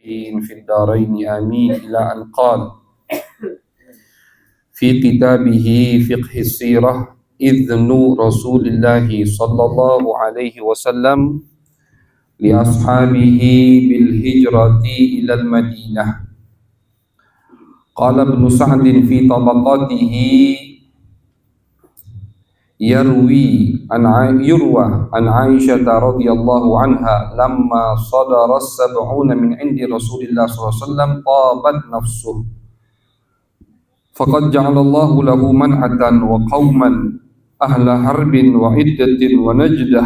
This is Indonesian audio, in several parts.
في الدارين آمين إلى أن قال في كتابه فقه السيرة إذن رسول الله صلى الله عليه وسلم لأصحابه بالهجرة إلى المدينة. قال ابن سعد في طبقاته يروى عن عائشة رضي الله عنها لما صدر 70 من عند رسول الله صلى الله عليه وسلم طابت نفسه فقد جعل الله له منعة وقوما أهل حرب وعدة ونجدة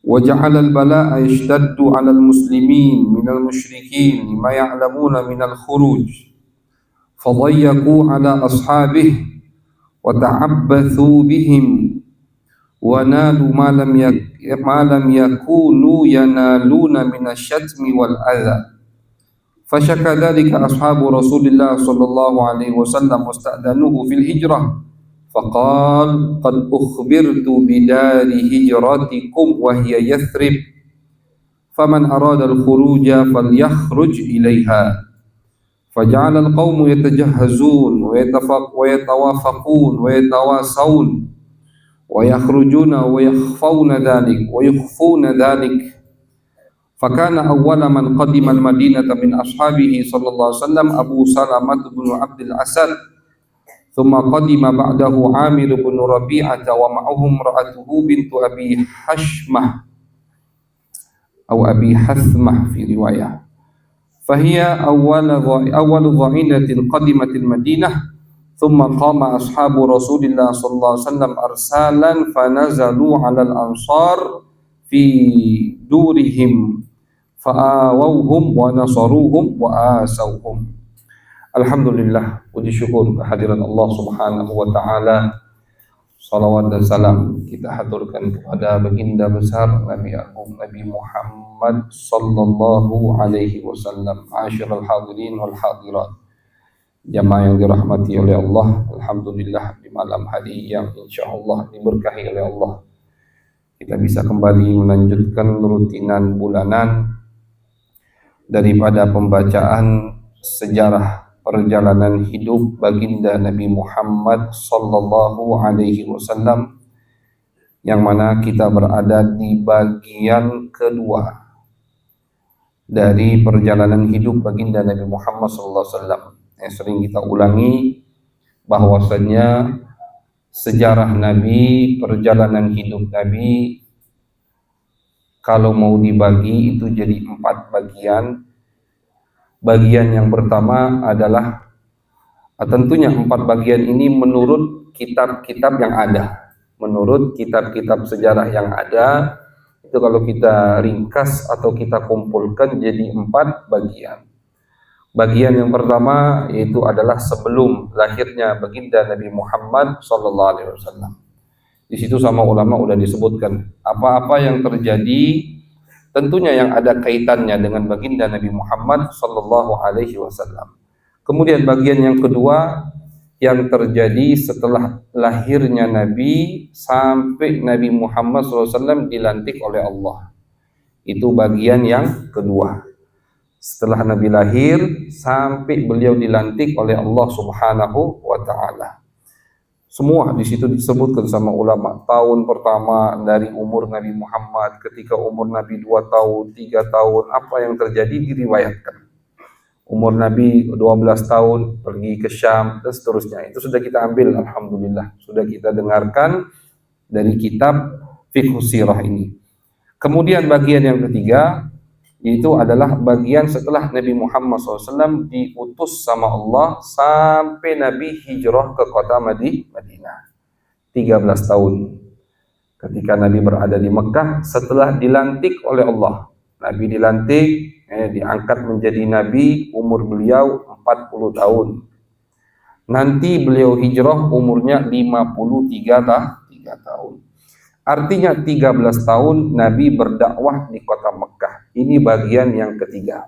وجعل البلاء يشتد على المسلمين من المشركين ما يعلمون من الخروج فضيقوا على أصحابه وتعبثوا بهم ونالوا ما لم يكونوا ينالون من الشتم والأذى فشكى ذلك أصحاب رسول الله صلى الله عليه وسلم واستأذنوه في الهجرة فقال قد أخبرت بدار هجرتكم وهي يثرب فمن أراد الخروج فليخرج إليها فجعل القوم يتجهزون ويتوافقون ويتواصون ويخرجون ويخفون ذلك فكان أول من قدم المدينة من أصحابه صلى الله عليه وسلم أبو سلمة بن عبد الأسد ثم قدم بعده عامر بن ربيعة ومعه امرأته بنت أبي حشمة أو أبي حثمة في رواية فهي أول ضعينة قدمت المدينة ثم قام أصحاب رسول الله صلى الله عليه وسلم أرسالا فنزلوا على الأنصار في دورهم فآووهم ونصروهم وآسوهم. Alhamdulillah, puji syukur kehadiran Allah Subhanahu wa taala. Salawat dan salam kita haturkan kepada baginda besar Nabi Agung Nabi Muhammad sallallahu alaihi wasallam. Asyiral hadirin wal hadirat, jamaah yang dirahmati oleh Allah. Alhamdulillah, di malam hari yang insyaallah diberkahi oleh Allah, kita bisa kembali melanjutkan rutinan bulanan daripada pembacaan sejarah perjalanan hidup baginda Nabi Muhammad sallallahu alaihi wasallam, yang mana kita berada di bagian kedua dari perjalanan hidup baginda Nabi Muhammad sallallahu alaihi wasallam. Yang sering kita ulangi bahwasanya sejarah Nabi, perjalanan hidup Nabi kalau mau dibagi itu jadi 4 bagian. Bagian yang pertama adalah tentunya 4 bagian ini menurut kitab-kitab yang ada, menurut kitab-kitab sejarah yang ada. Itu kalau kita ringkas atau kita kumpulkan jadi 4 bagian. Bagian yang pertama yaitu adalah sebelum lahirnya baginda Nabi Muhammad SAW. Di situ sama ulama udah disebutkan apa-apa yang terjadi, tentunya yang ada kaitannya dengan baginda Nabi Muhammad sallallahu alaihi wasallam. Kemudian bagian yang kedua yang terjadi setelah lahirnya Nabi sampai Nabi Muhammad SAW dilantik oleh Allah. Itu bagian yang kedua. Setelah Nabi lahir sampai beliau dilantik oleh Allah Subhanahu wa taala. Semua di situ disebutkan sama ulama. Tahun pertama dari umur Nabi Muhammad, ketika umur Nabi 2 tahun, 3 tahun, apa yang terjadi diriwayatkan. Umur Nabi 12 tahun, pergi ke Syam, dan seterusnya. Itu sudah kita ambil, alhamdulillah. Sudah kita dengarkan dari kitab Fiqh Sirah ini. Kemudian bagian yang ketiga, itu adalah bagian setelah Nabi Muhammad SAW diutus sama Allah sampai Nabi hijrah ke kota Madinah 13 tahun. Ketika Nabi berada di Mekah setelah dilantik oleh Allah, Nabi dilantik, diangkat menjadi Nabi, umur beliau 40 tahun. Nanti beliau hijrah umurnya 53 tahun. Artinya 13 tahun Nabi berdakwah di kota Mekah. Ini bagian yang ketiga.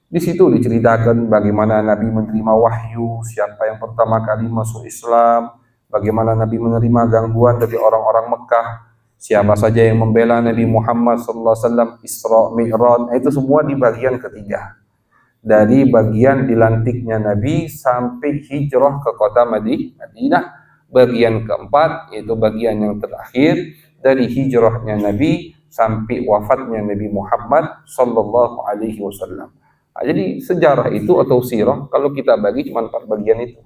Di situ diceritakan bagaimana Nabi menerima wahyu, siapa yang pertama kali masuk Islam, bagaimana Nabi menerima gangguan dari orang-orang Mekah, siapa saja yang membela Nabi Muhammad SAW, Isra Mi'raj, itu semua di bagian ketiga. Dari bagian dilantiknya Nabi sampai hijrah ke kota Madinah. Bagian keempat, yaitu bagian yang terakhir, dari hijrahnya Nabi sampai wafatnya Nabi Muhammad sallallahu alaihi wasallam. Jadi sejarah itu atau sirah kalau kita bagi cuma 4 bagian itu.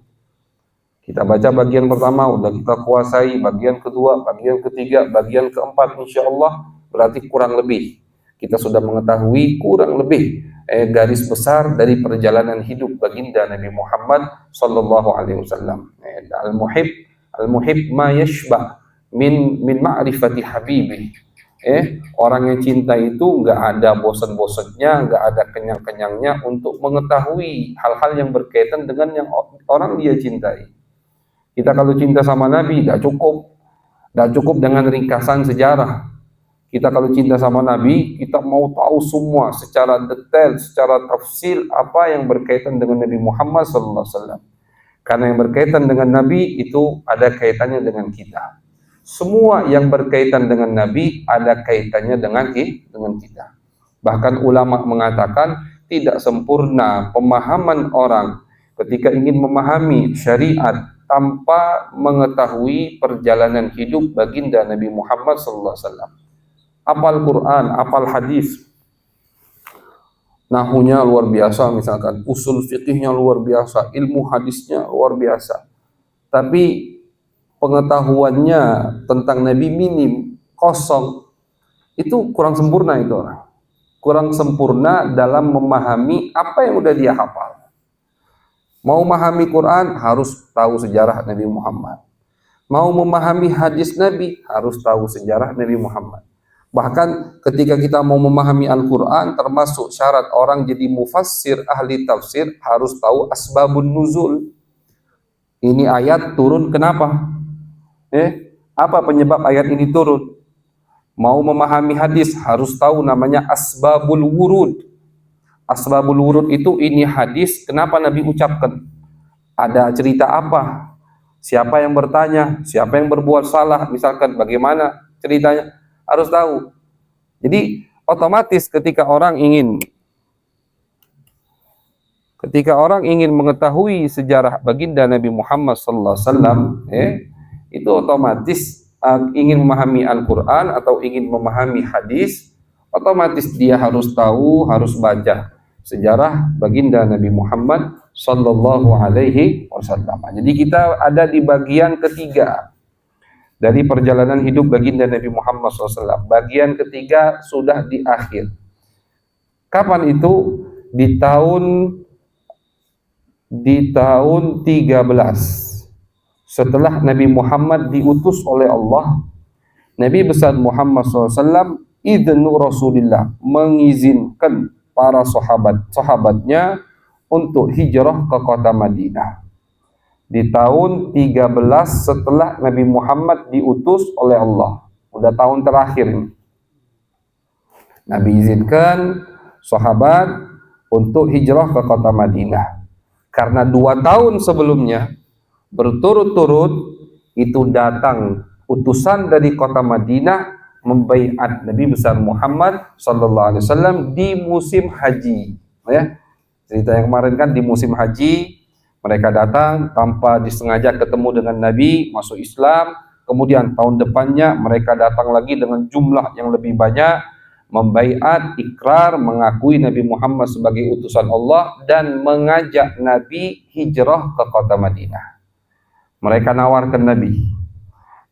Kita baca bagian pertama udah kita kuasai, bagian kedua, bagian ketiga, bagian keempat insyaallah berarti kurang lebih kita sudah mengetahui kurang lebih garis besar dari perjalanan hidup baginda Nabi Muhammad sallallahu alaihi wasallam. Al-muhib ma yashba min ma'rifati habibi. Orang yang cinta itu nggak ada bosan-bosannya, nggak ada kenyang-kenyangnya untuk mengetahui hal-hal yang berkaitan dengan yang orang dia cintai. Kita kalau cinta sama Nabi nggak cukup dengan ringkasan sejarah. Kita kalau cinta sama Nabi, kita mau tahu semua secara detail, secara tafsil apa yang berkaitan dengan Nabi Muhammad SAW. Karena yang berkaitan dengan Nabi itu ada kaitannya dengan kita. Semua yang berkaitan dengan Nabi ada kaitannya dengan kita. Bahkan ulama mengatakan tidak sempurna pemahaman orang ketika ingin memahami syariat tanpa mengetahui perjalanan hidup baginda Nabi Muhammad SAW. Apal Quran, apal hadis, nahunya luar biasa misalkan, usul fikihnya luar biasa, ilmu hadisnya luar biasa. Tapi pengetahuannya tentang Nabi minim, kosong, itu kurang sempurna itu orang. Kurang sempurna dalam memahami apa yang udah dia hafal. Mau memahami Quran harus tahu sejarah Nabi Muhammad. Mau memahami hadis Nabi harus tahu sejarah Nabi Muhammad. Bahkan ketika kita mau memahami Al-Quran, termasuk syarat orang jadi mufassir, ahli tafsir, harus tahu asbabun nuzul. Ini ayat turun kenapa? Apa penyebab ayat ini turun? Mau memahami hadis, harus tahu namanya asbabul wurud. Asbabul wurud itu ini hadis, kenapa Nabi ucapkan? Ada cerita apa? Siapa yang bertanya? Siapa yang berbuat salah? Misalkan bagaimana ceritanya? Harus tahu. Jadi otomatis ketika orang ingin mengetahui sejarah baginda Nabi Muhammad SAW, itu otomatis ingin memahami Al-Quran atau ingin memahami hadis, otomatis dia harus tahu, harus baca sejarah baginda Nabi Muhammad SAW. Jadi kita ada di bagian ketiga dari perjalanan hidup baginda Nabi Muhammad SAW. Bagian ketiga sudah di akhir. Kapan itu? Di tahun 13 setelah Nabi Muhammad diutus oleh Allah. Nabi besar Muhammad SAW idnu Rasulillah, mengizinkan para sahabatnya untuk hijrah ke kota Madinah. Di tahun 13 setelah Nabi Muhammad diutus oleh Allah. Udah tahun terakhir ini. Nabi izinkan sahabat untuk hijrah ke kota Madinah. Karena 2 tahun sebelumnya berturut-turut itu datang utusan dari kota Madinah membaiat Nabi besar Muhammad SAW di musim haji. Ya. Cerita yang kemarin kan di musim haji. Mereka datang tanpa disengaja ketemu dengan Nabi, masuk Islam. Kemudian tahun depannya mereka datang lagi dengan jumlah yang lebih banyak, membaiat, ikrar, mengakui Nabi Muhammad sebagai utusan Allah dan mengajak Nabi hijrah ke kota Madinah. Mereka nawarkan Nabi.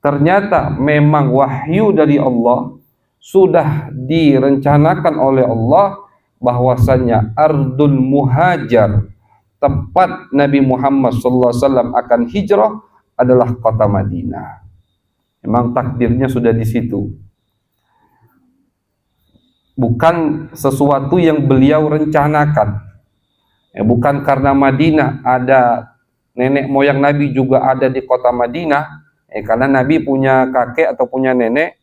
Ternyata memang wahyu dari Allah sudah direncanakan oleh Allah bahwasanya Ardul Muhajar, tempat Nabi Muhammad SAW akan hijrah adalah kota Madinah. Memang takdirnya sudah di situ. Bukan sesuatu yang beliau rencanakan. Bukan karena Madinah ada nenek moyang Nabi juga ada di kota Madinah. Karena Nabi punya kakek atau punya nenek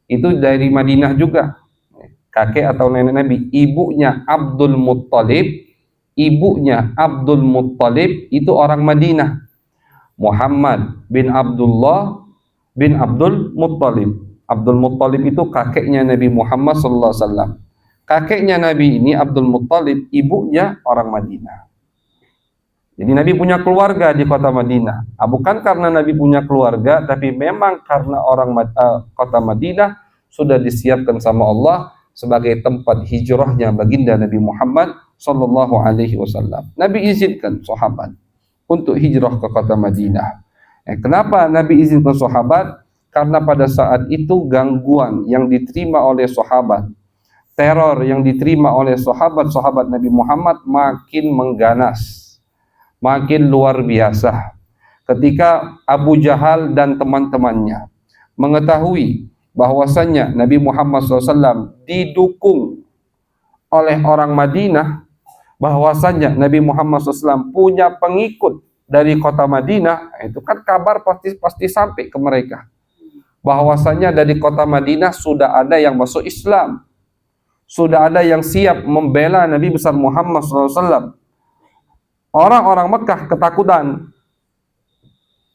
itu dari Madinah juga. Kakek atau nenek Nabi, ibunya Abdul Muttalib. Ibunya Abdul Muttalib itu orang Madinah. Muhammad bin Abdullah bin Abdul Muttalib. Abdul Muttalib itu kakeknya Nabi Muhammad SAW. Kakeknya Nabi ini Abdul Muttalib, ibunya orang Madinah. Jadi Nabi punya keluarga di kota Madinah. Bukan karena Nabi punya keluarga, tapi memang karena kota Madinah sudah disiapkan sama Allah sebagai tempat hijrahnya baginda Nabi Muhammad sallallahu alaihi wasallam. Nabi izinkan sahabat untuk hijrah ke kota Madinah. Kenapa Nabi izinkan sahabat? Karena pada saat itu gangguan yang diterima oleh sahabat, teror yang diterima oleh sahabat-sahabat Nabi Muhammad makin mengganas, makin luar biasa. Ketika Abu Jahal dan teman-temannya mengetahui bahwasannya Nabi Muhammad SAW didukung oleh orang Madinah, bahwasannya Nabi Muhammad SAW punya pengikut dari kota Madinah, itu kan kabar pasti sampai ke mereka bahwasanya dari kota Madinah sudah ada yang masuk Islam, sudah ada yang siap membela Nabi besar Muhammad SAW. Orang-orang Mekah ketakutan.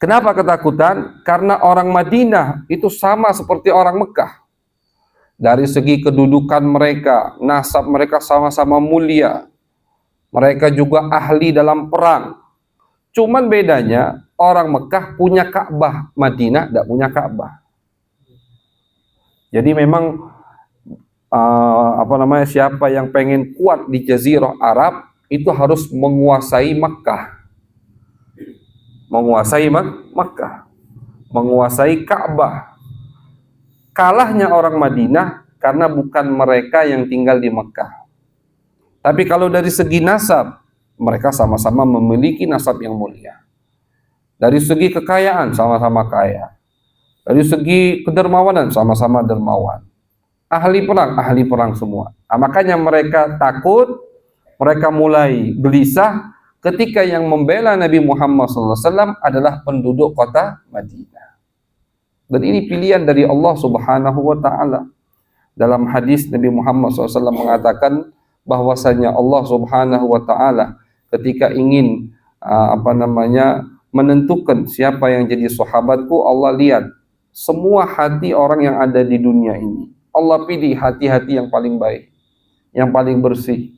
Kenapa ketakutan? Karena orang Madinah itu sama seperti orang Mekah. Dari segi kedudukan mereka, nasab mereka sama-sama mulia. Mereka juga ahli dalam perang. Cuman bedanya orang Mekah punya Ka'bah, Madinah tidak punya Ka'bah. Jadi memang siapa yang pengen kuat di Jazirah Arab itu harus menguasai Mekah. Menguasai Mekah, menguasai Ka'bah. Kalahnya orang Madinah karena bukan mereka yang tinggal di Mekah. Tapi kalau dari segi nasab, mereka sama-sama memiliki nasab yang mulia. Dari segi kekayaan, sama-sama kaya. Dari segi kedermawanan, sama-sama dermawan. Ahli perang semua. Makanya mereka takut, mereka mulai gelisah ketika yang membela Nabi Muhammad SAW adalah penduduk kota Madinah. Dan ini pilihan dari Allah Subhanahu wa Ta'ala. Dalam hadis Nabi Muhammad SAW mengatakan bahwasanya Allah Subhanahu wa Ta'ala ketika ingin menentukan siapa yang jadi sahabatku, Allah lihat semua hati orang yang ada di dunia ini. Allah pilih hati-hati yang paling baik, yang paling bersih,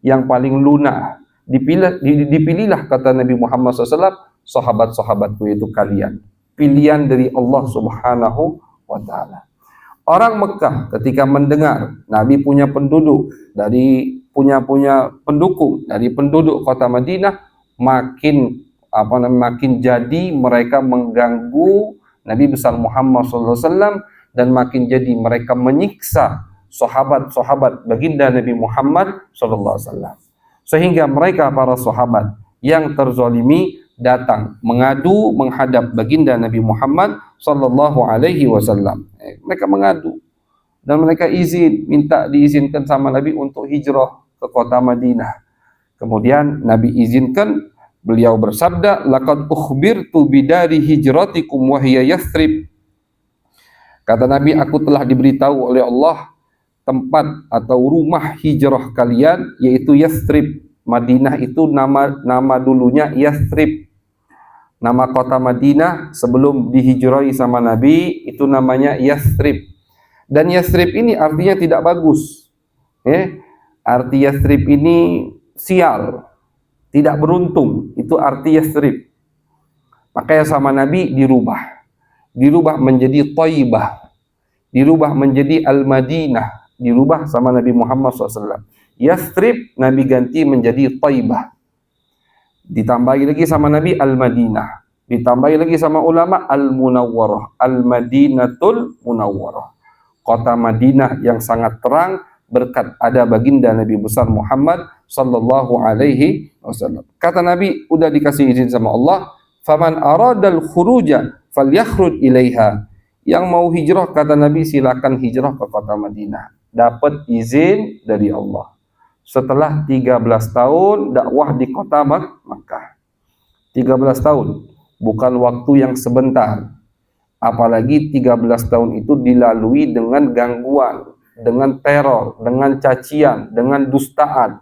yang paling lunak. Dipilihlah kata Nabi Muhammad SAW, sahabat-sahabatku itu kalian. Pilihan dari Allah Subhanahu wa Ta'ala. Orang Mekah ketika mendengar Nabi punya penduduk punya pendukung dari penduduk kota Madinah, makin jadi mereka mengganggu Nabi besar Muhammad SAW, dan makin jadi mereka menyiksa sahabat-sahabat baginda Nabi Muhammad SAW. Sehingga mereka para sahabat yang terzalimi datang mengadu menghadap baginda Nabi Muhammad sallallahu alaihi wasallam. Mereka mengadu dan mereka minta diizinkan sama Nabi untuk hijrah ke kota Madinah. Kemudian Nabi izinkan, beliau bersabda, laqad ukhbirtu bidari hijratikum wa hiya Yathrib. Kata Nabi, aku telah diberitahu oleh Allah tempat atau rumah hijrah kalian yaitu Yathrib. Madinah itu nama dulunya Yathrib. Nama kota Madinah sebelum dihijrahi sama Nabi itu namanya Yathrib. Dan Yathrib ini artinya tidak bagus. Arti Yathrib ini sial, tidak beruntung. Itu arti Yathrib. Makanya sama Nabi dirubah menjadi Thaibah, dirubah menjadi Al-Madinah, dirubah sama Nabi Muhammad SAW. Yathrib Nabi ganti menjadi Thaibah. Ditambahi lagi sama Nabi Al-Madinah. Ditambahi lagi sama ulama Al-Munawwarah, Al-Madinatul Munawwarah. Kota Madinah yang sangat terang berkat ada baginda Nabi besar Muhammad sallallahu alaihi wasallam. Kata Nabi, udah dikasih izin sama Allah, faman aradal khuruja falyakhruj ilaiha. Yang mau hijrah, kata Nabi, silakan hijrah ke kota Madinah. Dapat izin dari Allah. Setelah 13 tahun dakwah di kota Makkah. 13 tahun, bukan waktu yang sebentar. Apalagi 13 tahun itu dilalui dengan gangguan, dengan teror, dengan cacian, dengan dustaan.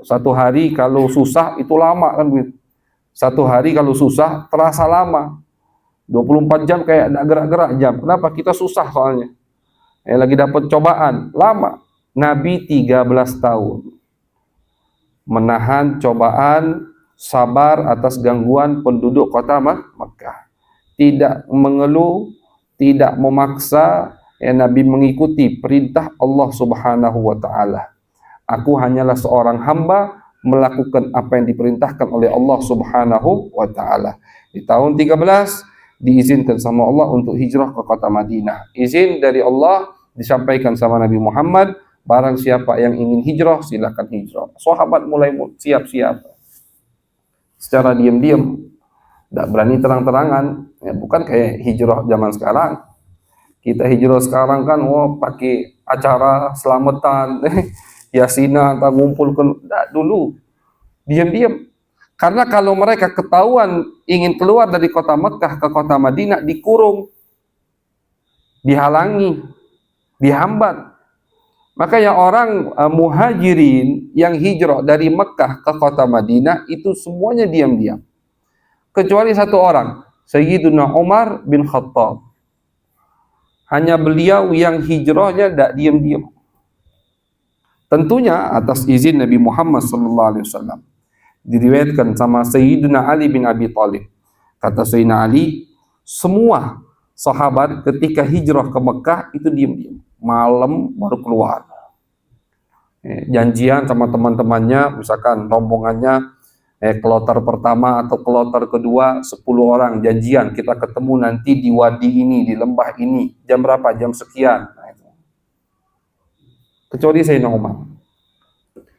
Satu hari kalau susah itu lama kan. Satu hari kalau susah terasa lama. 24 jam kayak ada gerak-gerak jam. Kenapa? Kita susah soalnya. Lagi dapat cobaan, lama. Nabi 13 tahun menahan cobaan, sabar atas gangguan penduduk kota Makkah. Tidak mengeluh, tidak memaksa, Nabi mengikuti perintah Allah Subhanahu wa taala. Aku hanyalah seorang hamba melakukan apa yang diperintahkan oleh Allah Subhanahu wa taala. Di tahun 13 diizinkan sama Allah untuk hijrah ke kota Madinah. Izin dari Allah disampaikan sama Nabi Muhammad, barang siapa yang ingin hijrah silakan hijrah. Sahabat mulai siap-siap. Secara diam-diam, tidak berani terang-terangan. Bukan kayak hijrah zaman sekarang. Kita hijrah sekarang kan, pakai acara selamatan, yasinan, ngumpulkan. Tidak, dulu diam-diam. Karena kalau mereka ketahuan ingin keluar dari kota Mekah ke kota Madinah, dikurung, dihalangi, dihambat. Makanya orang muhajirin yang hijrah dari Mekah ke kota Madinah itu semuanya diam-diam. Kecuali satu orang, Sayyiduna Umar bin Khattab. Hanya beliau yang hijrahnya tidak diam-diam. Tentunya atas izin Nabi Muhammad SAW. Diriwayatkan sama Sayyidina Ali bin Abi Thalib. Kata Sayyidina Ali, semua sahabat ketika hijrah ke Mekah itu diam-diam. Malam baru keluar. Janjian sama teman-temannya, misalkan rombongannya kloter pertama atau kloter kedua 10 orang janjian, kita ketemu nanti di wadi ini, di lembah ini, jam berapa? Jam sekian. Kecuali Sayyidina Umar.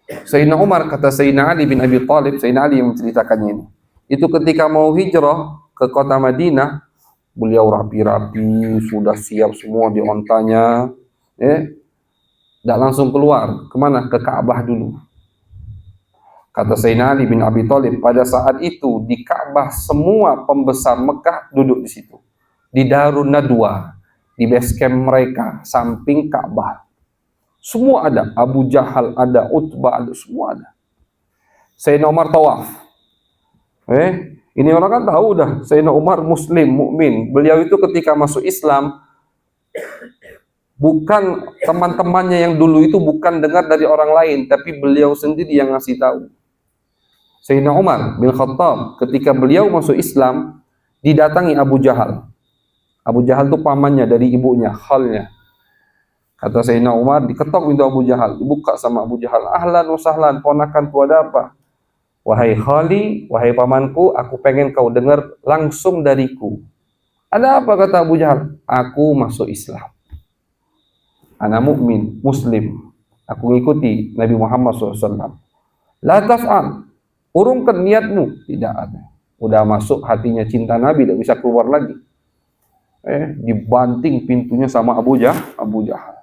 Sayyidina Umar, kata Sayyidina Ali bin Abi Thalib, Sayyidina Ali yang menceritakannya ini, itu ketika mau hijrah ke kota Madinah, beliau rapi-rapi, sudah siap semua di ontanya, tidak langsung keluar. Kemana? Ke Ka'bah dulu. Kata Sayyidina Ali bin Abi Thalib, pada saat itu di Ka'bah semua pembesar Mekah duduk di situ, di Darun Nadwa, di base camp mereka, samping Ka'bah. Semua ada, Abu Jahal ada, Utbah ada, semua ada. Sayyidina Umar tawaf. Ini orang kan tahu dah, Sayyidina Umar Muslim, mukmin. Beliau itu ketika masuk Islam, bukan teman-temannya yang dulu itu bukan dengar dari orang lain, tapi beliau sendiri yang ngasih tahu. Sayyidina Umar bin Khattab, ketika beliau masuk Islam, didatangi Abu Jahal. Abu Jahal itu pamannya dari ibunya, khalnya. Kata Sayyidina Umar, diketok pintu Abu Jahal, dibuka sama Abu Jahal. Ahlan wa sahlan, ponakanku, ada apa? Wahai khali, wahai pamanku, aku pengen kau dengar langsung dariku. Ada apa? Kata Abu Jahal. Aku masuk Islam. Ana mukmin, muslim. Aku ngikuti Nabi Muhammad SAW. La taf'al, urungkan niatmu. Tidak ada. Udah masuk hatinya cinta Nabi, tidak bisa keluar lagi. Dibanting pintunya sama Abu Jahal.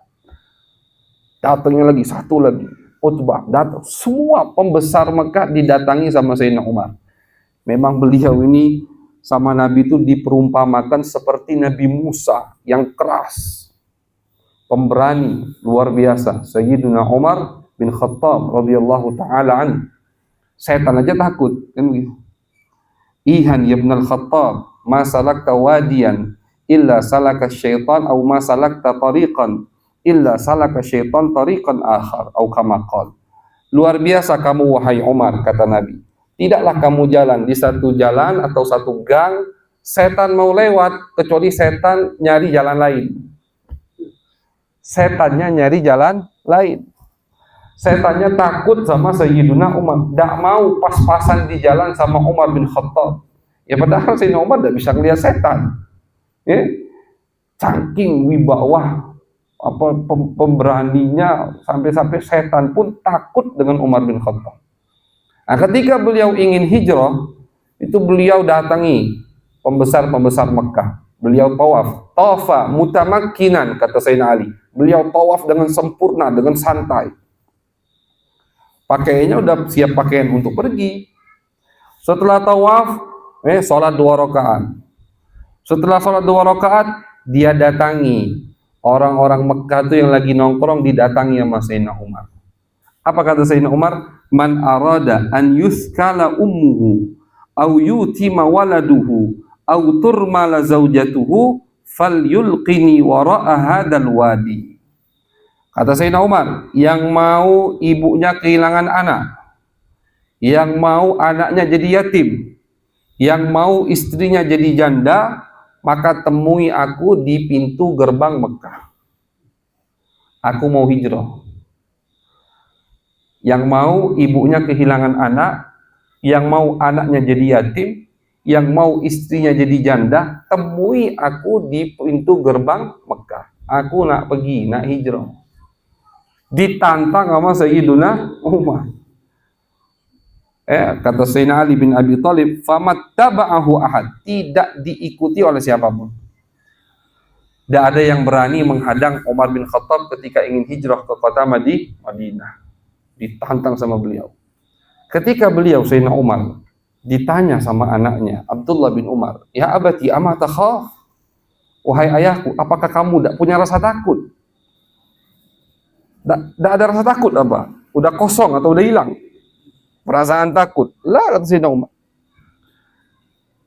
Datangnya lagi, satu lagi. Utbah datang. Semua pembesar Mekah didatangi sama Sayyidina Umar. Memang beliau ini sama Nabi itu diperumpamakan seperti Nabi Musa yang keras, pemberani, luar biasa. Sayyidina Umar bin Khattab radhiyallahu taala an. Setan aja takut, kan begitu. Ihan ya ibnal Khattab, ma salakta wadiyan illa salaka syaitan aw ma salakta tariqan illa salaka syaitan tariqan akhar atau kama qala. Luar biasa kamu wahai Umar, kata Nabi. Tidaklah kamu jalan di satu jalan atau satu gang, setan mau lewat kecuali setan nyari jalan lain. Setannya nyari jalan lain. Setannya takut sama Sayyiduna Umar, tidak mau pas-pasan di jalan sama Umar bin Khattab. Ya padahal Sayyidina Umar tidak bisa melihat setan. Saking wibawa pemberaninya, sampai-sampai setan pun takut dengan Umar bin Khattab. Nah, ketika beliau ingin hijrah, itu beliau datangi pembesar-pembesar Mekah. Beliau tawaf, tawafa mutamakkinan, kata Sayyidina Ali. Beliau tawaf dengan sempurna, dengan santai. Pakaiannya udah siap pakaian untuk pergi. Setelah tawaf, sholat 2 rakaat. Setelah sholat 2 rakaat, dia datangi orang-orang Mekah itu yang lagi nongkrong, didatangi sama Sayyidina Umar. Apa kata Sayyidina Umar? Man arada an yuskala ummuhu au yutima waladuhu au turmala zaujatuhu falyulqini wara'a hadzal wadi. Kata Sayyidina Umar, yang mau ibunya kehilangan anak, yang mau anaknya jadi yatim, yang mau istrinya jadi janda, maka temui aku di pintu gerbang Mekah. Aku mau hijrah. Yang mau ibunya kehilangan anak, yang mau anaknya jadi yatim, yang mau istrinya jadi janda, temui aku di pintu gerbang Mekah. Aku nak pergi, nak hijrah. Ditantang sama Sayyiduna Umar. Kata Sayyidina Ali bin Abi Thalib, famattaba'ahu ahad, tidak diikuti oleh siapapun. Tidak ada yang berani menghadang Umar bin Khattab ketika ingin hijrah ke kota Madinah. Ditantang sama beliau. Ketika beliau Sayyidina Umar ditanya sama anaknya Abdullah bin Umar, ya abati ama takhaf, wahai ayahku, apakah kamu tidak punya rasa takut? Tidak ada rasa takut apa? Udah kosong atau udah hilang perasaan takut? Lah, kata Sayyidina Umar,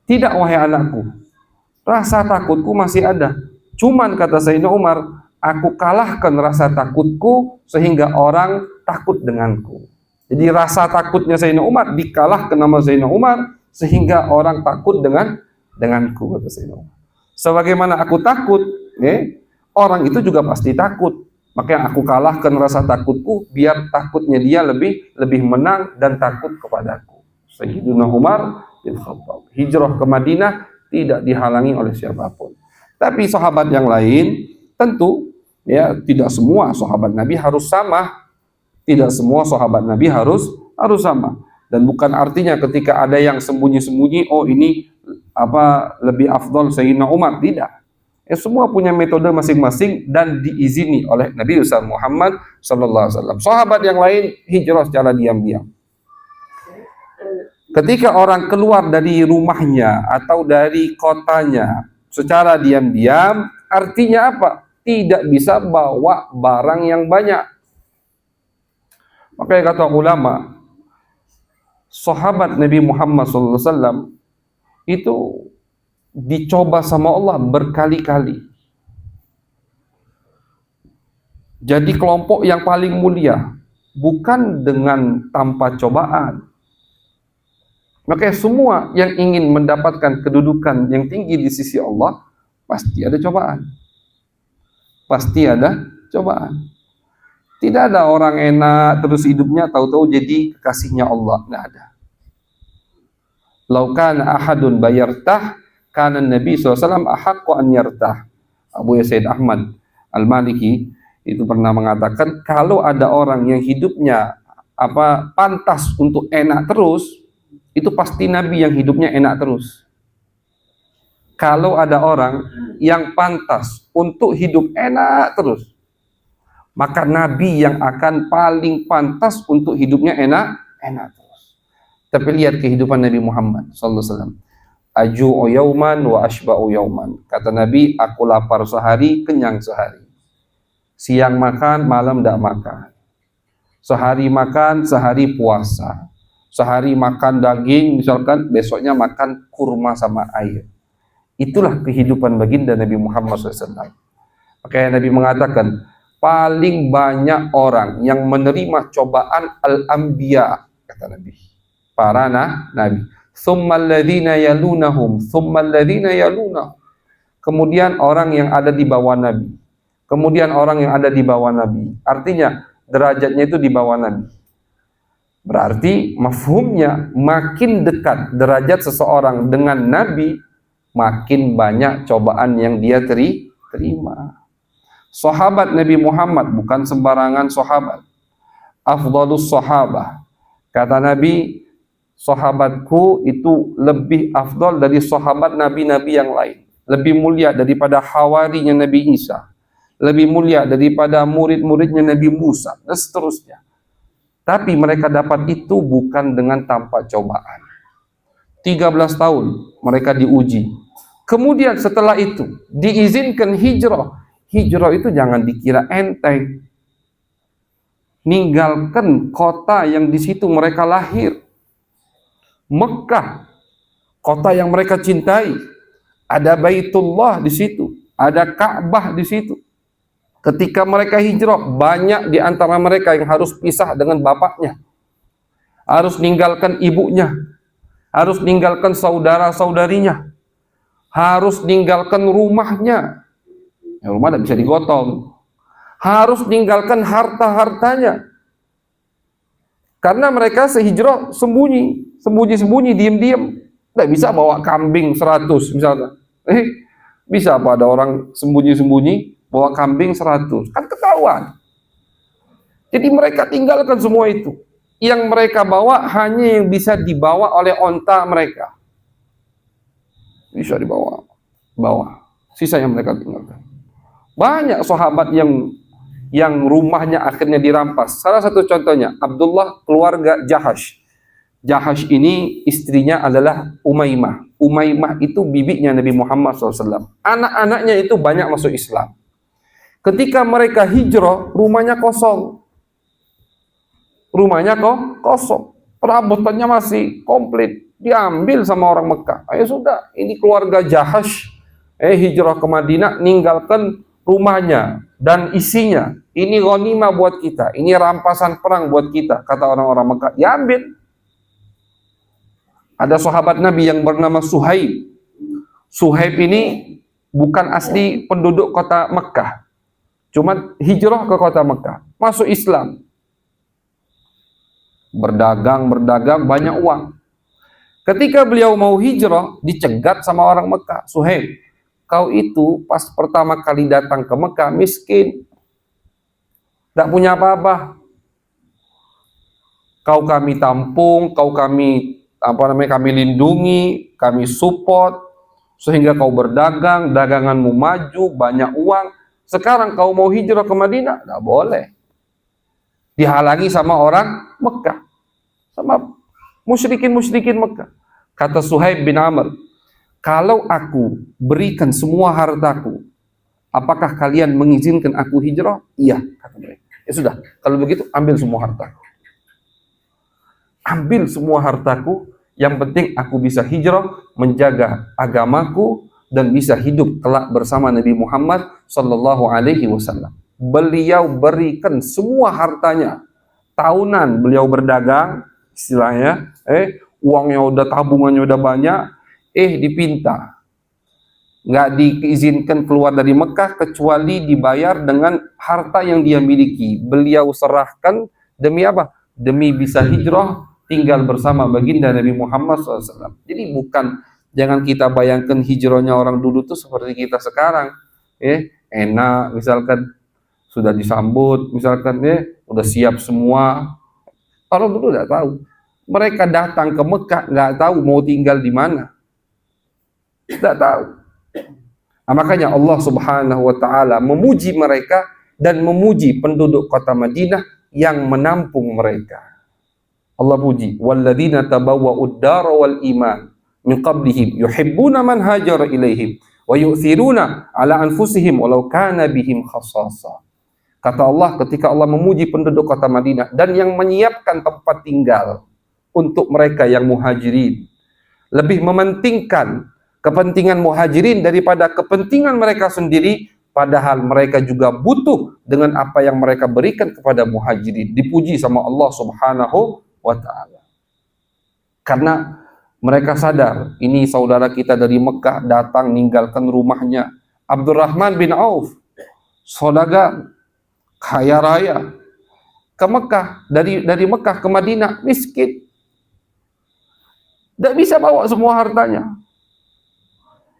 tidak wahai anakku, rasa takutku masih ada. Cuman kata Sayyidina Umar, aku kalahkan rasa takutku sehingga orang takut denganku. Jadi rasa takutnya Sayyidina Umar dikalahkan nama Sayyidina Umar sehingga orang takut denganku, kata Sayyidina Umar. Sebagaimana aku takut, orang itu juga pasti takut. Makanya aku kalahkan rasa takutku biar takutnya dia lebih menang dan takut kepadaku. Sayyidina Umar bin Khattab hijrah ke Madinah tidak dihalangi oleh siapapun. Tapi sahabat yang lain tentu ya tidak semua sahabat Nabi harus sama. Tidak semua sahabat Nabi harus sama. Dan bukan artinya ketika ada yang sembunyi-sembunyi, oh ini lebih afdal Sayyidina Umar, tidak. Semua punya metode masing-masing dan diizini oleh Nabi Muhammad sallallahu alaihi wasallam. Sahabat yang lain hijrah secara diam-diam. Ketika orang keluar dari rumahnya atau dari kotanya secara diam-diam, artinya apa? Tidak bisa bawa barang yang banyak. Makanya kata ulama, sahabat Nabi Muhammad SAW itu dicoba sama Allah berkali-kali. Jadi kelompok yang paling mulia, bukan dengan tanpa cobaan. Makanya semua yang ingin mendapatkan kedudukan yang tinggi di sisi Allah, pasti ada cobaan. Pasti ada cobaan. Tidak ada orang enak terus hidupnya tahu-tahu jadi kekasihnya Allah. Tidak ada. Lau kana ahadun bayartah kana Nabi SAW ahaqqu an yartah. Abu Said Ahmad Al-Maliki itu pernah mengatakan, kalau ada orang yang hidupnya pantas untuk enak terus, itu pasti Nabi yang hidupnya enak terus. Kalau ada orang yang pantas untuk hidup enak terus, maka Nabi yang akan paling pantas untuk hidupnya enak terus. Tapi lihat kehidupan Nabi Muhammad sallallahu alaihi wasallam. Aju'u yauman wa ashba'u yauman. Kata Nabi, aku lapar sehari, kenyang sehari. Siang makan, malam tidak makan. Sehari makan, sehari puasa. Sehari makan daging, misalkan besoknya makan kurma sama air. Itulah kehidupan baginda Nabi Muhammad SAW. Makanya Nabi mengatakan, paling banyak orang yang menerima cobaan al-anbiya, kata Nabi, para nabi. Tsummal ladzina yalunahum, tsummal ladzina yalunahum. Kemudian orang yang ada di bawah Nabi. Kemudian orang yang ada di bawah Nabi. Artinya derajatnya itu di bawah Nabi. Berarti mafhumnya makin dekat derajat seseorang dengan Nabi, makin banyak cobaan yang dia terima. Sahabat Nabi Muhammad bukan sembarangan sahabat. Afdhalus sahabah. Kata Nabi, sahabatku itu lebih afdal dari sahabat nabi-nabi yang lain. Lebih mulia daripada hawarinya Nabi Isa. Lebih mulia daripada murid-muridnya Nabi Musa, dan seterusnya. Tapi mereka dapat itu bukan dengan tanpa cobaan. 13 tahun mereka diuji. Kemudian setelah itu diizinkan hijrah. Hijrah itu jangan dikira enteng. Ninggalkan kota yang di situ mereka lahir, Mekah, kota yang mereka cintai, ada Baitullah di situ, ada Ka'bah di situ. Ketika mereka hijrah, banyak di antara mereka yang harus pisah dengan bapaknya, harus ninggalkan ibunya, harus ninggalkan saudara-saudarinya, harus ninggalkan rumahnya. Ya, rumah tidak bisa digotong. Harus ninggalkan harta-hartanya. Karena mereka sehijrah sembunyi-sembunyi, diam-diam. Tidak bisa bawa kambing 100 misalnya. Bisa apa ada orang sembunyi-sembunyi bawa kambing 100? Kan ketahuan. Jadi mereka tinggalkan semua itu. Yang mereka bawa hanya yang bisa dibawa oleh onta mereka. Bisa dibawa. Sisa yang mereka tinggalkan. Banyak sahabat yang rumahnya akhirnya dirampas. Salah satu contohnya Abdullah keluarga Jahash. Jahash ini istrinya adalah Umaymah. Umaymah itu bibinya Nabi Muhammad SAW. Anak-anaknya itu banyak masuk Islam. Ketika mereka hijrah, rumahnya kosong. Kosong. Perabotannya masih komplit. Diambil sama orang Mekah. Ayo sudah, ini keluarga Jahash. Hijrah ke Madinah, ninggalkan rumahnya dan isinya. Ini ghanimah buat kita. Ini rampasan perang buat kita. Kata orang-orang Mekah. Diambil. Ada sahabat Nabi yang bernama Suhaib. Suhaib ini bukan asli penduduk kota Mekah. Cuma hijrah ke kota Mekah. Masuk Islam. Berdagang, banyak uang. Ketika beliau mau hijrah, dicegat sama orang Mekah. Suhaib, kau itu pas pertama kali datang ke Mekah miskin. Tidak punya apa-apa. Kau kami tampung, kami lindungi, kami support, sehingga kau berdagang, daganganmu maju, banyak uang. Sekarang kau mau hijrah ke Madinah, tidak boleh. Dihalangi sama orang Mekah, sama musyrikin Mekah. Kata Suhaib bin Amr, kalau aku berikan semua hartaku, apakah kalian mengizinkan aku hijrah? Iya, kata mereka. Ya sudah, kalau begitu ambil semua hartaku. Ambil semua hartaku, yang penting aku bisa hijrah, menjaga agamaku, dan bisa hidup kelak bersama Nabi Muhammad sallallahu alaihi wasallam. Beliau berikan semua hartanya. Tahunan beliau berdagang, istilahnya, uangnya udah, tabungannya udah banyak, dipinta. Nggak diizinkan keluar dari Mekah kecuali dibayar dengan harta yang dia miliki. Beliau serahkan demi apa? Demi bisa hijrah, tinggal bersama baginda Nabi Muhammad SAW. Jadi jangan kita bayangkan hijrahnya orang dulu tuh seperti kita sekarang. Enak, misalkan sudah disambut, misalkan udah siap semua. Orang dulu nggak tahu. Mereka datang ke Mekah nggak tahu mau tinggal di mana. Tidak tahu. Nah, makanya Allah Subhanahu wa taala memuji mereka dan memuji penduduk kota Madinah yang menampung mereka. Allah puji, walladzina tabawwa'ud dara wal iman min qablihim yuhibbuna man hajara ilaihim wa yu'thiruna ala anfusihim walau kana bihim khassasa. Kata Allah ketika Allah memuji penduduk kota Madinah dan yang menyiapkan tempat tinggal untuk mereka yang muhajirin, lebih mementingkan kepentingan muhajirin daripada kepentingan mereka sendiri, padahal mereka juga butuh dengan apa yang mereka berikan kepada muhajirin. Dipuji sama Allah Subhanahu wa ta'ala. Karena mereka sadar, ini saudara kita dari Mekah datang ninggalkan rumahnya. Abdurrahman bin Auf, saudagar kaya raya, ke Mekah, dari Mekah ke Madinah, miskin. Tidak bisa bawa semua hartanya.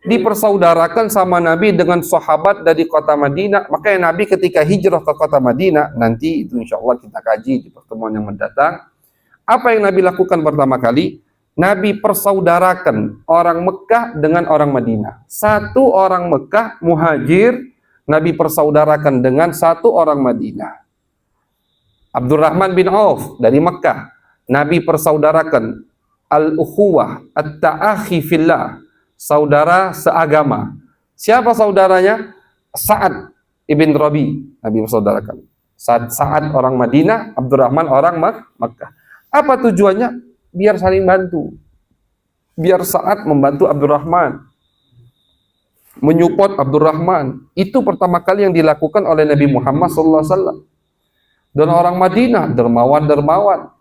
Dipersaudarakan sama Nabi dengan sahabat dari kota Madinah. Makanya Nabi ketika hijrah ke kota Madinah, nanti itu insya Allah kita kaji di pertemuan yang mendatang. Apa yang Nabi lakukan pertama kali? Nabi persaudarakan orang Mekah dengan orang Madinah. Satu orang Mekah muhajir, Nabi persaudarakan dengan satu orang Madinah. Abdurrahman bin Auf dari Mekah, Nabi persaudarakan al-ukhuwah, at-ta'akhi fillah, saudara seagama. Siapa saudaranya? Sa'ad ibn Rabi, Nabi persaudarakan. Sa'ad orang Madinah, Abdurrahman orang Mekah. Apa tujuannya? Biar saling bantu. Biar Sa'ad membantu Abdurrahman. menyupport Abdurrahman. Itu pertama kali yang dilakukan oleh Nabi Muhammad SAW. Dan orang Madinah dermawan-dermawan.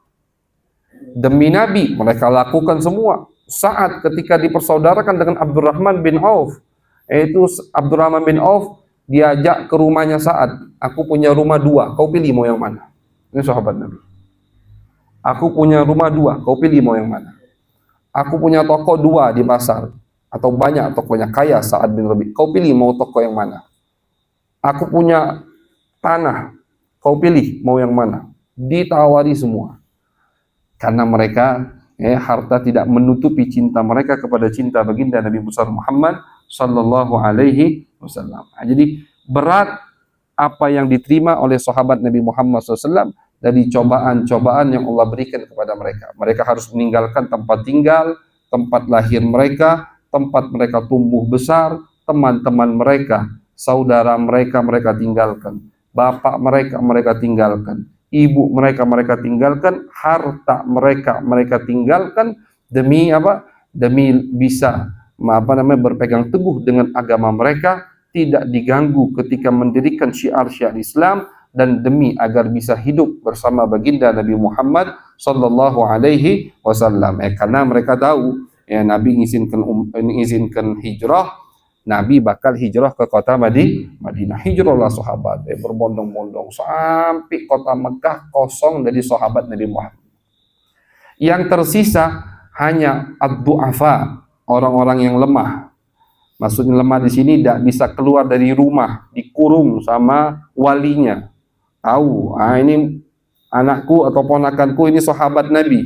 Demi Nabi mereka lakukan semua. Saat ketika dipersaudarakan dengan Abdurrahman bin Auf, yaitu Abdurrahman bin Auf diajak ke rumahnya Sa'ad. Aku punya rumah 2, kau pilih mau yang mana? Ini sahabat Nabi. Aku punya rumah 2, kau pilih mau yang mana? Aku punya toko 2 di pasar, atau banyak tokonya, kaya Sa'ad bin Rabi. Kau pilih mau toko yang mana? Aku punya tanah, kau pilih mau yang mana? Ditawari semua. Karena mereka harta tidak menutupi cinta mereka kepada cinta baginda Nabi Muhammad sallallahu alaihi wasallam. Jadi berat apa yang diterima oleh sahabat Nabi Muhammad SAW dari cobaan-cobaan yang Allah berikan kepada mereka. Mereka harus meninggalkan tempat tinggal, tempat lahir mereka, tempat mereka tumbuh besar, teman-teman mereka, saudara mereka tinggalkan, bapak mereka tinggalkan, ibu mereka tinggalkan, harta mereka tinggalkan demi apa? Demi bisa berpegang teguh dengan agama mereka, tidak diganggu ketika mendirikan syiar-syiar Islam, dan demi agar bisa hidup bersama baginda Nabi Muhammad sallallahu alaihi wasallam. Karena mereka tahu Nabi mengizinkan hijrah, Nabi bakal hijrah ke kota Madinah. Hijrahlah sahabat berbondong-bondong sampai kota Mekah kosong dari sahabat Nabi Muhammad. Yang tersisa hanya ad-du'afa, orang-orang yang lemah. Maksudnya lemah di sini tidak bisa keluar dari rumah, dikurung sama walinya. Tahu, ini anakku atau ponakanku ini sahabat Nabi,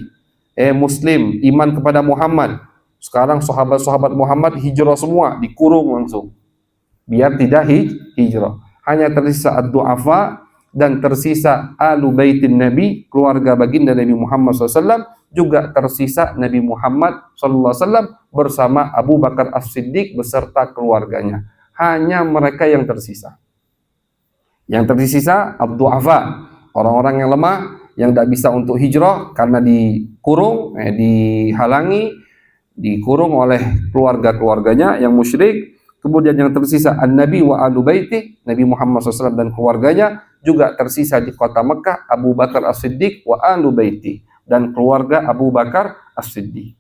Muslim, iman kepada Muhammad. Sekarang sahabat-sahabat Muhammad hijrah semua, dikurung langsung, biar tidak hijrah. Hanya tersisa ad-du'afa dan tersisa alu baitin Nabi, keluarga baginda Nabi Muhammad SAW. Juga tersisa Nabi Muhammad SAW bersama Abu Bakar As-Siddiq beserta keluarganya. Hanya mereka yang tersisa. Yang tersisa ad-du'afa, orang-orang yang lemah, yang tidak bisa untuk hijrah karena dikurung, dihalangi, dikurung oleh keluarga-keluarganya yang musyrik. Kemudian yang tersisa an-Nabi wa alu baiti, Nabi Muhammad SAW dan keluarganya. Juga tersisa di kota Mekah Abu Bakar As-Siddiq wa alu baiti, dan keluarga Abu Bakar As-Siddiq.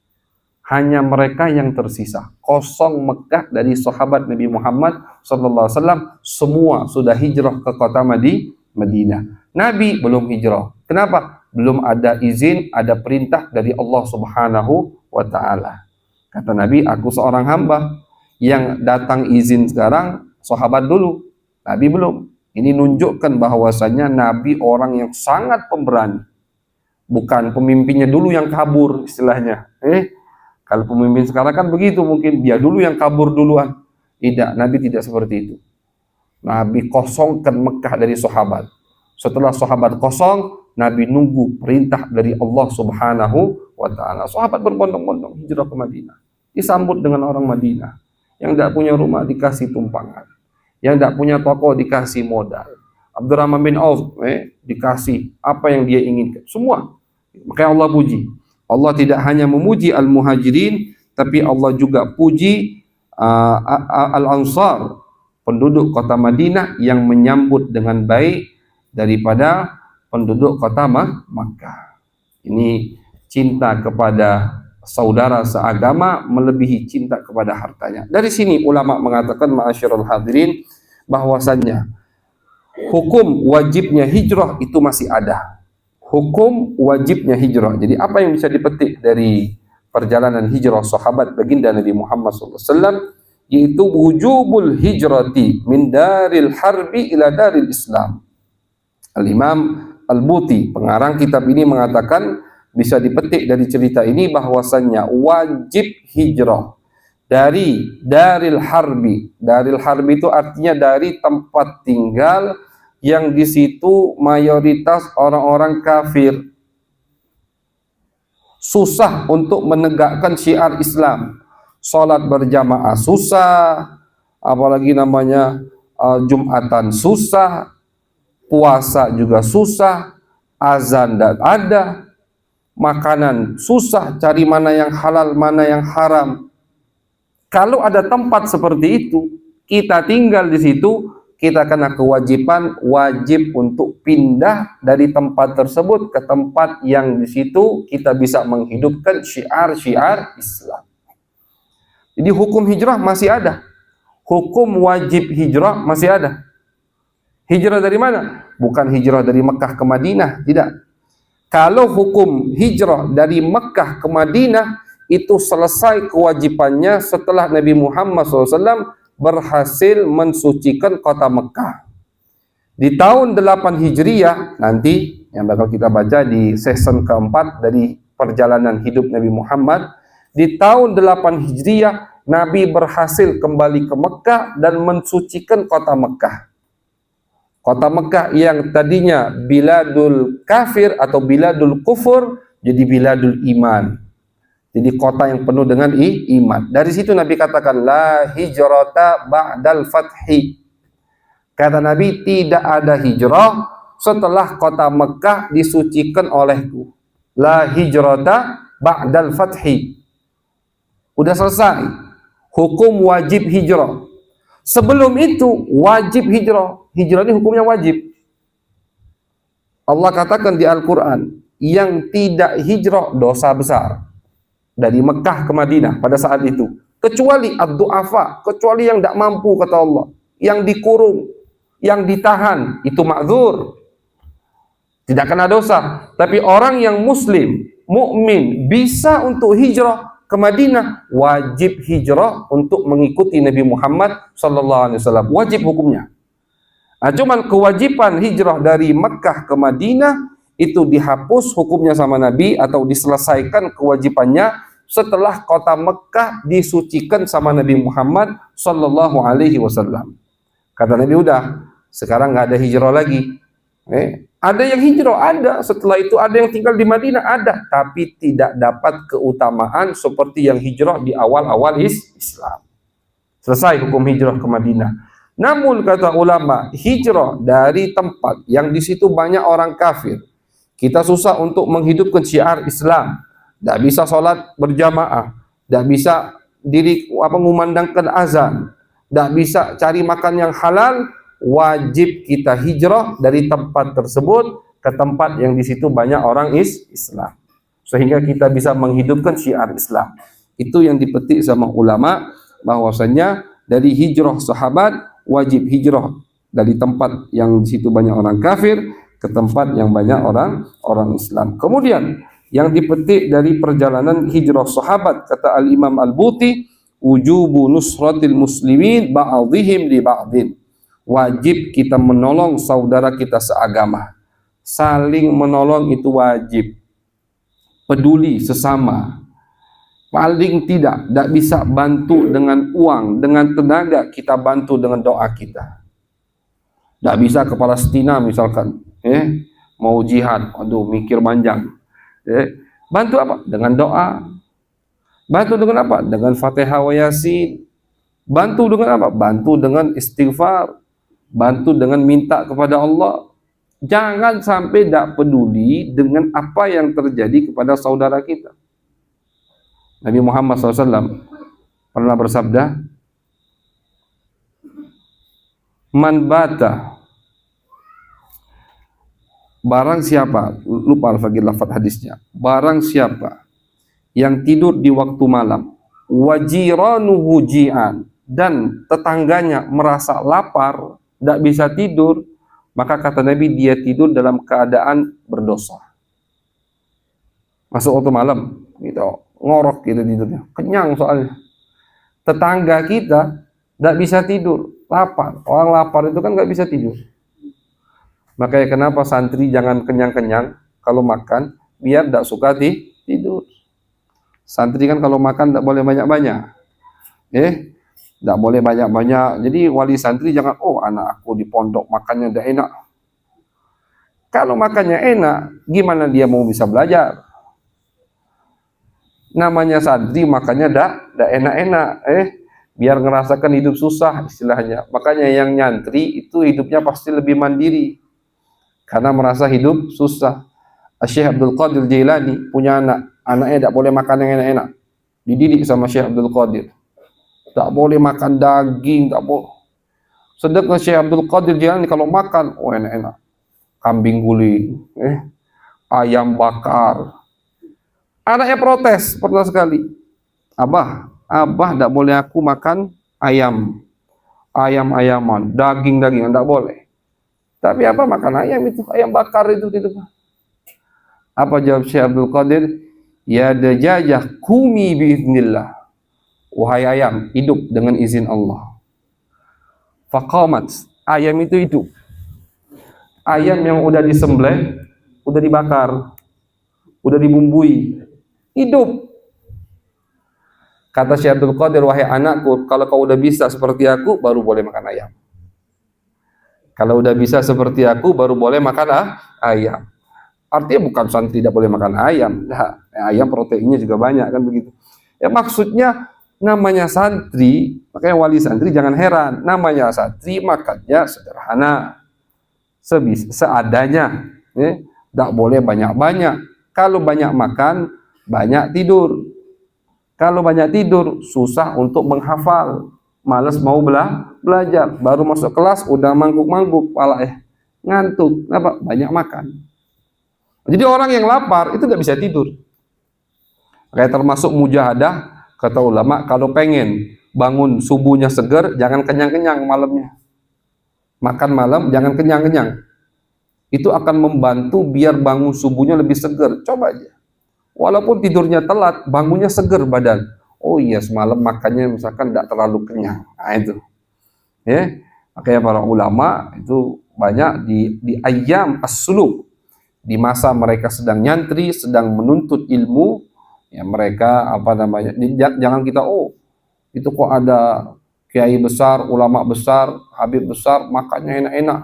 Hanya mereka yang tersisa. Kosong Mekah dari sahabat Nabi Muhammad SAW. Semua sudah hijrah ke kota Madinah. Nabi belum hijrah. Kenapa? Belum ada izin, ada perintah dari Allah Subhanahu wa Ta'ala. Kata Nabi, aku seorang hamba. Yang datang izin sekarang sahabat dulu, Nabi belum. Ini nunjukkan bahwasanya Nabi orang yang sangat pemberani. Bukan pemimpinnya dulu yang kabur istilahnya. Kalau pemimpin sekarang kan begitu, mungkin dia dulu yang kabur duluan. Tidak, Nabi tidak seperti itu. Nabi kosongkan Mekah dari sahabat. Setelah sahabat kosong, Nabi nunggu perintah dari Allah Subhanahu wa Ta'ala. Sahabat berbondong-bondong hijrah ke Madinah. Disambut dengan orang Madinah. Yang tidak punya rumah dikasih tumpangan. Yang tidak punya toko dikasih modal. Abdurrahman bin Auf dikasih apa yang dia inginkan. Semua. Makanya Allah puji. Allah tidak hanya memuji al-muhajirin, tapi Allah juga puji al-ansar, penduduk kota Madinah yang menyambut dengan baik daripada penduduk kota Makkah. Ini cinta kepada saudara seagama melebihi cinta kepada hartanya. Dari sini ulama mengatakan, ma'asyiral hadirin, bahwasannya hukum wajibnya hijrah itu masih ada. Hukum wajibnya hijrah. Jadi apa yang bisa dipetik dari perjalanan hijrah sahabat baginda Nabi Muhammad SAW, yaitu wujubul hijrati min daril harbi ila daril Islam. Al-Imam Al-Buti, pengarang kitab ini, mengatakan bisa dipetik dari cerita ini bahwasannya wajib hijrah dari daril harbi. Daril harbi itu artinya dari tempat tinggal yang di situ mayoritas orang-orang kafir. Susah untuk menegakkan syiar Islam. Salat berjamaah susah, apalagi namanya Jumatan susah, puasa juga susah, azan tidak ada, makanan susah, cari mana yang halal, mana yang haram. Kalau ada tempat seperti itu, kita tinggal di situ, kita kena kewajiban wajib untuk pindah dari tempat tersebut ke tempat yang di situ kita bisa menghidupkan syiar-syiar Islam. Jadi hukum hijrah masih ada. Hukum wajib hijrah masih ada. Hijrah dari mana? Bukan hijrah dari Mekah ke Madinah, tidak. Kalau hukum hijrah dari Mekah ke Madinah itu selesai kewajibannya setelah Nabi Muhammad SAW berhasil mensucikan kota Mekah. Di tahun 8 Hijriah nanti yang bakal kita baca di season keempat dari perjalanan hidup Nabi Muhammad, di tahun 8 Hijriah Nabi berhasil kembali ke Mekah dan mensucikan kota Mekah. Kota Mekah yang tadinya biladul kafir atau biladul kufur jadi biladul iman. Jadi kota yang penuh dengan iman. Dari situ Nabi katakan la hijrata ba'dal fathi. Kata Nabi, tidak ada hijrah setelah kota Mekah disucikan olehku. La hijrata ba'dal fathi. Udah selesai. Hukum wajib hijrah. Sebelum itu wajib hijrah. Hijrah ini hukumnya wajib. Allah katakan di Al-Quran, yang tidak hijrah dosa besar. Dari Mekah ke Madinah pada saat itu. Kecuali ad-du'afa, kecuali yang tidak mampu kata Allah. Yang dikurung, yang ditahan, itu ma'dzur. Tidak kena dosa. Tapi orang yang muslim, mukmin bisa untuk hijrah ke Madinah, wajib hijrah untuk mengikuti Nabi Muhammad SAW. Wajib hukumnya. Nah, cuman kewajiban hijrah dari Mekah ke Madinah itu dihapus hukumnya sama Nabi atau diselesaikan kewajibannya setelah kota Mekah disucikan sama Nabi Muhammad SAW. Kata Nabi, udah, sekarang nggak ada hijrah lagi. Ada yang hijrah, ada. Setelah itu ada yang tinggal di Madinah, ada. Tapi tidak dapat keutamaan seperti yang hijrah di awal-awal Islam. Selesai hukum hijrah ke Madinah. Namun kata ulama, hijrah dari tempat yang di situ banyak orang kafir, kita susah untuk menghidupkan syiar Islam. Tidak bisa sholat berjamaah, tidak bisa mengumandangkan azan, tidak bisa cari makan yang halal. Wajib kita hijrah dari tempat tersebut ke tempat yang di situ banyak orang Islam, sehingga kita bisa menghidupkan syiar Islam. Itu yang dipetik sama ulama, bahwasanya dari hijrah sahabat wajib hijrah dari tempat yang di situ banyak orang kafir ke tempat yang banyak orang Islam. Kemudian yang dipetik dari perjalanan hijrah sahabat, kata Al-Imam Al-Buti, wujubu nusratil muslimin ba'dihim li ba'din. Wajib kita menolong saudara kita seagama. Saling menolong itu wajib. Peduli sesama. Paling tidak bisa bantu dengan uang, dengan tenaga, kita bantu dengan doa kita. Tidak bisa ke Palestina misalkan, mau jihad, aduh mikir panjang. Bantu apa? Dengan doa. Bantu dengan apa? Dengan Fatihah wa Yasin. Bantu dengan apa? Bantu dengan istighfar. Bantu dengan minta kepada Allah. Jangan sampai tidak peduli dengan apa yang terjadi kepada saudara kita. Nabi Muhammad SAW pernah bersabda, man bata, barang siapa, lupa al-faqih lafaz hadisnya, barang siapa yang tidur di waktu malam, wajiranuhu ji'an, dan tetangganya merasa lapar, tidak bisa tidur, maka kata Nabi, dia tidur dalam keadaan berdosa. Masuk waktu malam, gitu, ngorok gitu tidurnya, kenyang soalnya. Tetangga kita tidak bisa tidur, lapar. Orang lapar itu kan nggak bisa tidur. Makanya kenapa santri jangan kenyang-kenyang kalau makan, biar tidak suka tidur. Santri kan kalau makan tidak boleh banyak-banyak. Tidak boleh banyak-banyak. Jadi wali santri jangan, oh anak aku di pondok makannya tidak enak. Kalau makannya enak, gimana dia mau bisa belajar? Namanya santri makannya tidak enak-enak. Biar ngerasakan hidup susah istilahnya. Makanya yang nyantri itu hidupnya pasti lebih mandiri. Karena merasa hidup susah. Syekh Abdul Qadir Jailani punya anak. Anaknya tidak boleh makan yang enak-enak. Dididik sama Syekh Abdul Qadir. Tak boleh makan daging, tak boleh. Sedangkan Syekh Abdul Qadir Jilani kalau makan, oh enak-enak. Kambing guling, ayam bakar. Anaknya protes pernah sekali. Abah tidak boleh aku makan ayam-ayaman, daging-dagingan, tidak boleh. Tapi apa makan ayam itu, ayam bakar itu gitu. Apa jawab Syekh Abdul Qadir? Ya dajajah kumi biiznillah. Wahai ayam, hidup dengan izin Allah. Faqamat, ayam itu hidup. Ayam yang udah disembelih, udah dibakar, udah dibumbui, hidup. Kata Syekh Abdul Qadir, wahai anakku, kalau kau udah bisa seperti aku, baru boleh makan ayam. Kalau udah bisa seperti aku, baru boleh makan ayam. Artinya bukan santri tidak boleh makan ayam. Nah, ayam proteinnya juga banyak kan begitu. Ya maksudnya namanya santri, makanya wali santri jangan heran. Namanya santri makannya sederhana, seadanya. Tidak boleh banyak-banyak. Kalau banyak makan, banyak tidur. Kalau banyak tidur, susah untuk menghafal. Malas mau belajar. Baru masuk kelas, udah mangguk-mangguk. Ngantuk. Kenapa? Banyak makan. Jadi orang yang lapar, itu nggak bisa tidur. Kayak termasuk mujahadah, kata ulama, kalau pengen bangun subuhnya seger, jangan kenyang-kenyang malamnya. Makan malam, jangan kenyang-kenyang. Itu akan membantu biar bangun subuhnya lebih seger. Coba aja. Walaupun tidurnya telat, bangunnya seger badan. Oh iya, semalam makannya misalkan tidak terlalu kenyang. Nah itu. Ya, makanya para ulama itu banyak di ayyam as-suluk. Di masa mereka sedang nyantri, sedang menuntut ilmu, ya mereka jangan kita itu kok ada kiai besar, ulama besar, habib besar, makannya enak-enak.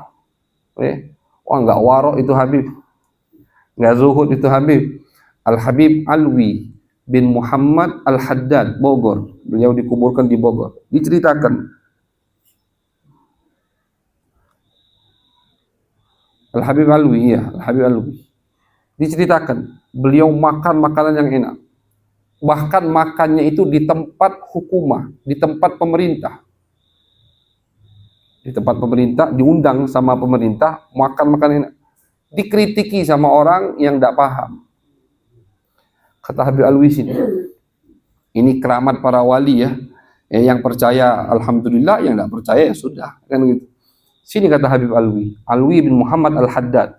Wah nggak warok itu habib, nggak zuhud itu habib. Al-Habib Alwi bin Muhammad Al-Haddad, Bogor. Beliau dikuburkan di Bogor. Diceritakan Al-Habib Alwi, ya, Al-Habib Alwi. Diceritakan, beliau makan makanan yang enak. Bahkan makannya itu di tempat hukumah, di tempat pemerintah. Di tempat pemerintah, diundang sama pemerintah, makan makanan enak. Dikritiki sama orang yang tidak paham. Kata Habib Alwi ini keramat para wali ya. Yang percaya alhamdulillah, yang tidak percaya ya sudah, kan gitu. Sini kata Habib Alwi bin Muhammad Al-Haddad.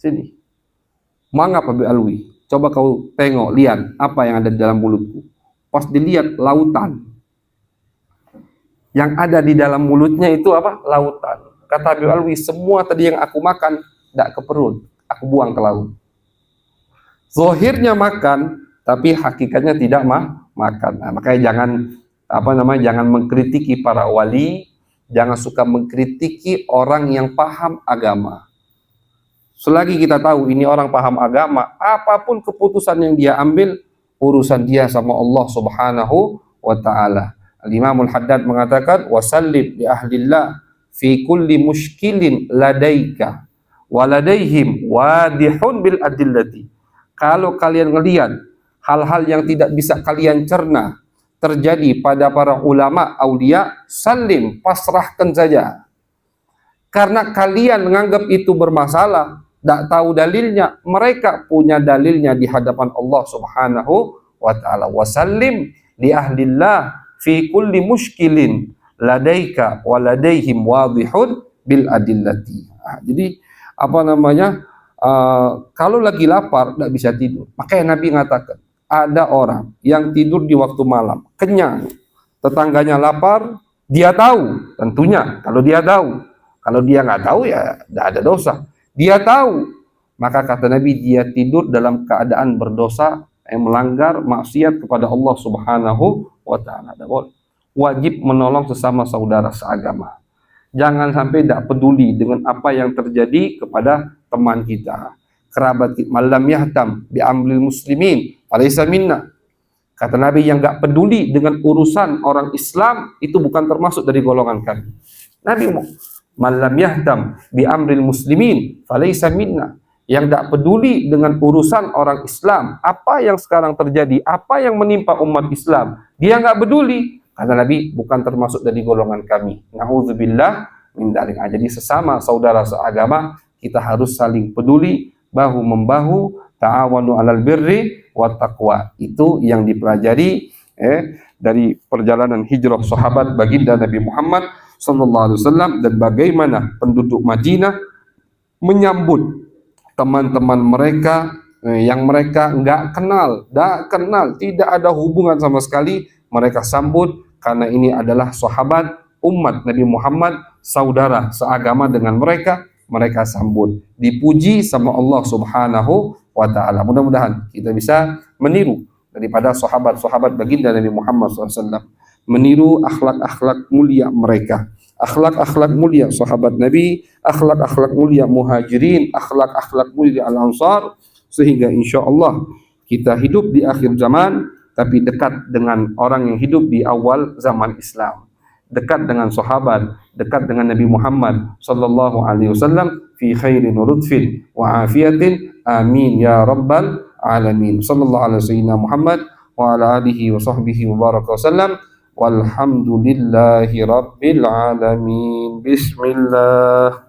Sini. Mangap Habib Alwi. Coba kau tengok, lihat apa yang ada di dalam mulutku. Pas dilihat, lautan. Yang ada di dalam mulutnya itu apa? Lautan. Kata Habib Alwi, semua tadi yang aku makan tidak ke perut, aku buang ke laut. Zahirnya makan, tapi hakikatnya tidak makan. Nah, makanya jangan mengkritiki para wali, jangan suka mengkritiki orang yang paham agama. Selagi kita tahu ini orang paham agama, apapun keputusan yang dia ambil, urusan dia sama Allah Subhanahu wa ta'ala. Al-Imam Al-Haddad mengatakan, wasallim li ahlillah fi kulli mushkilin ladaika wa ladaihim wadihun bil adillati. Kalau kalian ngelihat hal-hal yang tidak bisa kalian cerna terjadi pada para ulama aulia, salim, pasrahkan saja. Karena kalian menganggap itu bermasalah, tidak tahu dalilnya, mereka punya dalilnya di hadapan Allah Subhanahu wa ta'ala. Wasallim li ahlillah fi kulli mushkilin ladaika wa ladaihim wadihun bil adillati. Jadi kalau lagi lapar tidak bisa tidur. Makanya Nabi mengatakan, ada orang yang tidur di waktu malam, kenyang, tetangganya lapar, dia tahu, tentunya kalau dia tahu. Kalau dia nggak tahu ya tidak ada dosa. Dia tahu, maka kata Nabi, dia tidur dalam keadaan berdosa, yang melanggar maksiat kepada Allah Subhanahu wa ta'ala. Wajib menolong sesama saudara seagama. Jangan sampai tidak peduli dengan apa yang terjadi kepada teman kita, kerabat kita. Malam yahtam bi amril muslimin falaysa minna. Kata Nabi, yang enggak peduli dengan urusan orang Islam itu bukan termasuk dari golongan kami. Nabi malam yahtam bi amril muslimin falaysa minna. Yang enggak peduli dengan urusan orang Islam, apa yang sekarang terjadi, apa yang menimpa umat Islam, dia enggak peduli. Kata Nabi, bukan termasuk dari golongan kami. Na'udzubillah min dzalik. Jadi sesama saudara seagama kita harus saling peduli, bahu membahu, ta'awanu 'alal birri wat taqwa. Itu yang dipelajari dari perjalanan hijrah sahabat baginda Nabi Muhammad sallallahu alaihi wasallam, dan bagaimana penduduk Madinah menyambut teman-teman mereka yang mereka nggak kenal, tidak ada hubungan sama sekali, mereka sambut karena ini adalah sahabat umat Nabi Muhammad, saudara seagama dengan mereka, mereka sambut, dipuji sama Allah Subhanahu wa taala. Mudah-mudahan kita bisa meniru daripada sahabat-sahabat baginda Nabi Muhammad SAW, meniru akhlak-akhlak mulia mereka, akhlak-akhlak mulia sahabat Nabi, akhlak-akhlak mulia muhajirin, akhlak-akhlak mulia al-ansar, sehingga insya Allah kita hidup di akhir zaman tapi dekat dengan orang yang hidup di awal zaman Islam, dekat dengan sahabat, dekat dengan Nabi Muhammad sallallahu alaihi wasallam, fi khairin wa lutfin wa afiyatin, amin ya rabbal alamin. Sallallahu alaihi wasallam Muhammad wa ala alihi wa sahbihi wa baraka wasallam, walhamdulillahi rabbil alamin. Bismillah.